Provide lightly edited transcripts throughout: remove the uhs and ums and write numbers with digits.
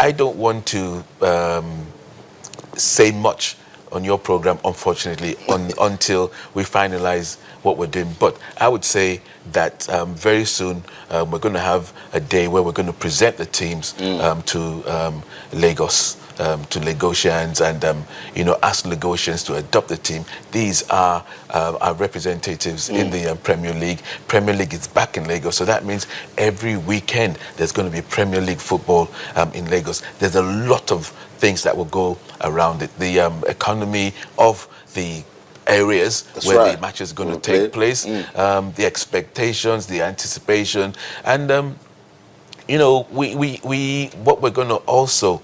I don't want to say much on your program, unfortunately, until we finalize what we're doing. But I would say that very soon we're going to have a day where we're going to present the teams to Lagos, to Lagosians, and ask Lagosians to adopt the team. These are our representatives in the Premier League. Premier League is back in Lagos, so that means every weekend there's going to be Premier League football in Lagos. There's a lot of things that will go around it. The economy of the areas where the match is going to take place, the expectations, the anticipation, and what we're going to also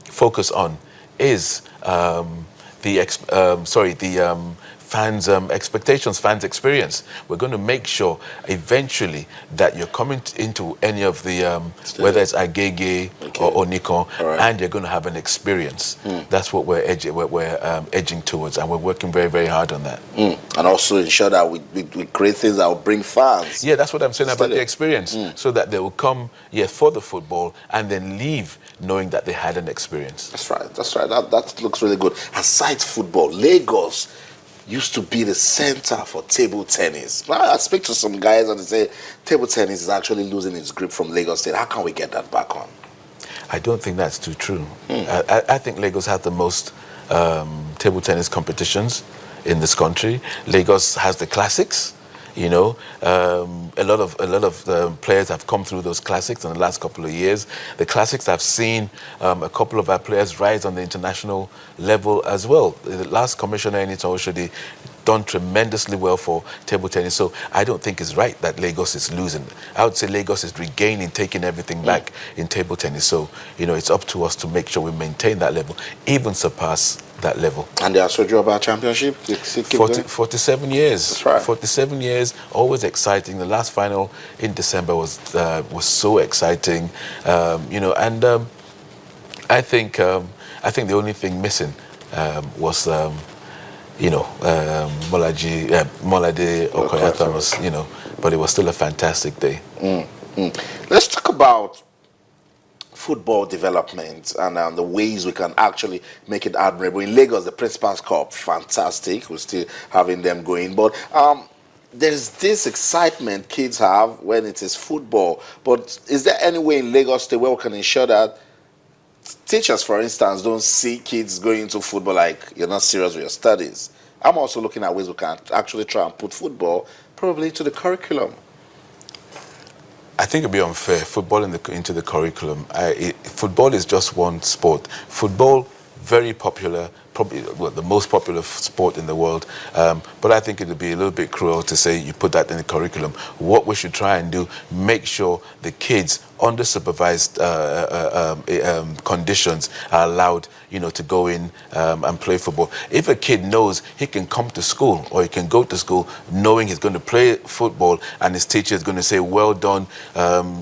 focus on is fans' expectations, fans' experience. We're going to make sure eventually that you're coming into any of the, whether it's Agege or Onikon, and you're going to have an experience. That's what we're edging towards, and we're working very, very hard on that. And also ensure that we create things that will bring fans. Yeah, that's what I'm saying about the experience, so that they will come for the football and then leave knowing that they had an experience. That's right, that's right. That looks really good. Aside football, Lagos used to be the center for table tennis. I speak to some guys and they say table tennis is actually losing its grip from Lagos State. How can we get that back on? I don't think that's too true. I think Lagos has the most table tennis competitions in this country. Lagos has the classics. A lot of the players have come through those classics in the last couple of years. The classics have seen a couple of our players rise on the international level as well. The last commissioner, Enita Oshodi, done tremendously well for table tennis. So I don't think it's right that Lagos is losing. I would say Lagos is regaining, taking everything back in table tennis. So, it's up to us to make sure we maintain that level, even surpass that level. And the Asojuoba Championship? 47 years. That's right. 47 years, always exciting. The last final in December was so exciting. I think the only thing missing was Molade Okoyata was, but it was still a fantastic day. Let's talk about football development and the ways we can actually make it admirable. In Lagos, the Principal's Cup, fantastic. We're still having them going. But there's this excitement kids have when it is football. But is there any way in Lagos State where we can ensure that teachers, for instance, don't see kids going into football like you're not serious with your studies? I'm also looking at ways we can actually try and put football probably into the curriculum. I think it'd be unfair. Football into the curriculum. Football is just one sport. Football, very popular, probably the most popular sport in the world. But I think it would be a little bit cruel to say you put that in the curriculum. What we should try and do, make sure the kids under supervised conditions are allowed, to go in and play football. If a kid knows he can come to school or he can go to school knowing he's going to play football and his teacher is going to say, well done,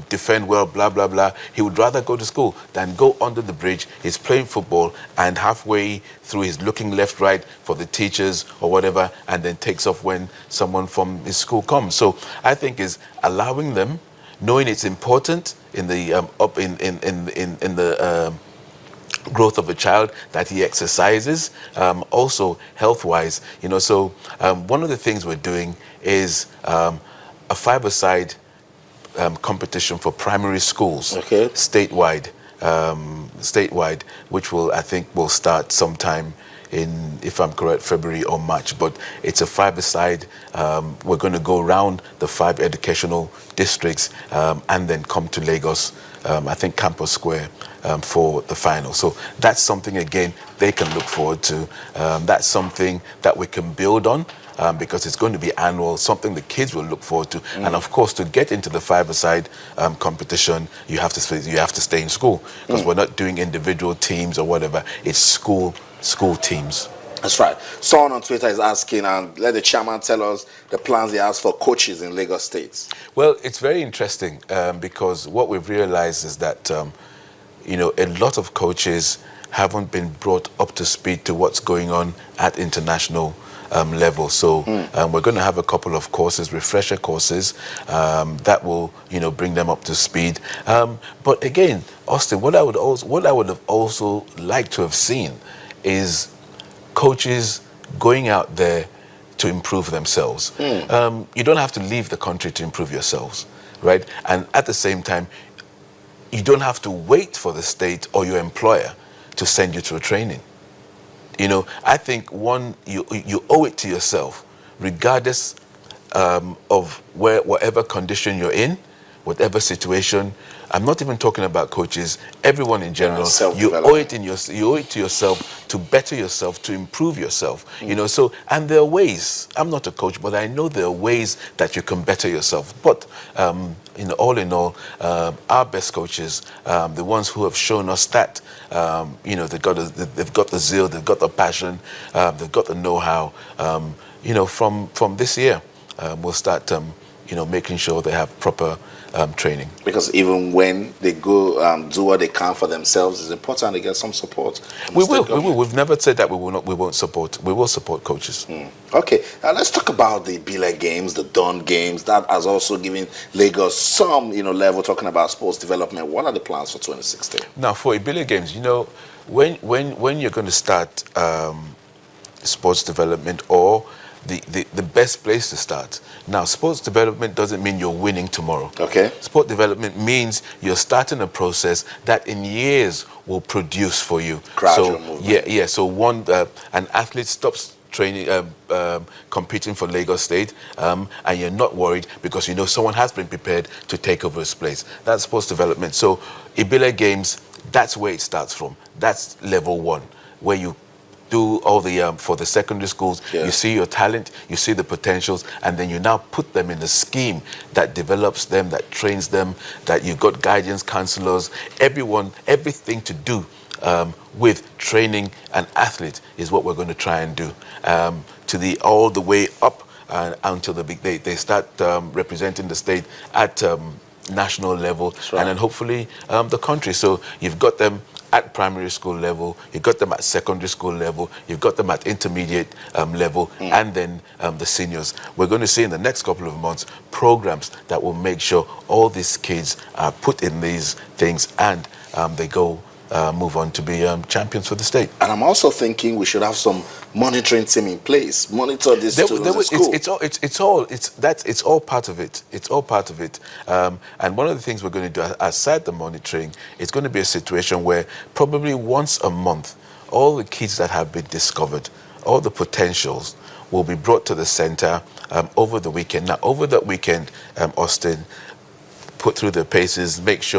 defend well, blah, blah, blah, he would rather go to school than go under the bridge. He's playing football and halfway through he's looking left, right for the teachers or whatever, and then takes off when someone from his school comes. So I think is allowing them, knowing it's important in the growth of a child that he exercises, also health-wise. So one of the things we're doing is a five-a-side competition for primary schools, statewide, which I think will start sometime in, if I'm correct, February or March. But it's a five-a-side. We're going to go around the 5 educational districts and then come to Lagos, I think Campus Square, for the final. So that's something, again, they can look forward to. That's something that we can build on. Because it's going to be annual, something the kids will look forward to. And of course, to get into the five-a-side competition, you have to stay in school, because we're not doing individual teams or whatever. It's school teams. That's right. Someone on Twitter is asking, and let the chairman tell us the plans he has for coaches in Lagos State. Well, it's very interesting because what we've realized is that a lot of coaches haven't been brought up to speed to what's going on at international level. So we're going to have a couple of courses, refresher courses, that will, bring them up to speed. But again, Austin, what I would have also liked to have seen is coaches going out there to improve themselves. You don't have to leave the country to improve yourselves, right? And at the same time, you don't have to wait for the state or your employer to send you to a training. I think you owe it to yourself, regardless of whatever condition you're in, whatever situation. I'm not even talking about coaches. Everyone in general, you owe it to yourself to better yourself, to improve yourself. So, and there are ways. I'm not a coach, but I know there are ways that you can better yourself. But all in all, our best coaches, the ones who have shown us that, they've got the zeal, they've got the passion, they've got the know-how. From this year, we'll start, making sure they have proper training. Because even when they go do what they can for themselves, it's important to get some support. We will. We've never said that we won't support. We will support coaches. Okay, let's talk about the Bile Games, the Dawn Games. That has also given Lagos some, level, talking about sports development. What are the plans for 2016? Now, for Bile Games, when you're going to start sports development, or the best place to start. Now, sports development doesn't mean you're winning tomorrow. Okay. Sport development means you're starting a process that in years will produce for you. Gradual movement. Yeah. So an athlete stops training, competing for Lagos State, and you're not worried because someone has been prepared to take over his place. That's sports development. So Ibile Games, that's where it starts from. That's level 1, where you do all the for the secondary schools. Yeah. You see your talent, you see the potentials, and then you now put them in a scheme that develops them, that trains them, that you've got guidance counselors, everything to do with training an athlete is what we're going to try and do, all the way up until they start representing the state at national level. Right. And then hopefully the country. So you've got them at primary school level, you've got them at secondary school level, you've got them at intermediate level, and then the seniors. We're going to see in the next couple of months programs that will make sure all these kids are put in these things and they go move on to be champions for the state. And I'm also thinking we should have some monitoring team in place, monitor these students at school. It's all part of it. It's all part of it. And one of the things we're going to do aside the monitoring, it's going to be a situation where probably once a month, all the kids that have been discovered, all the potentials, will be brought to the center over the weekend. Now, over that weekend, Austin, put through the paces, make sure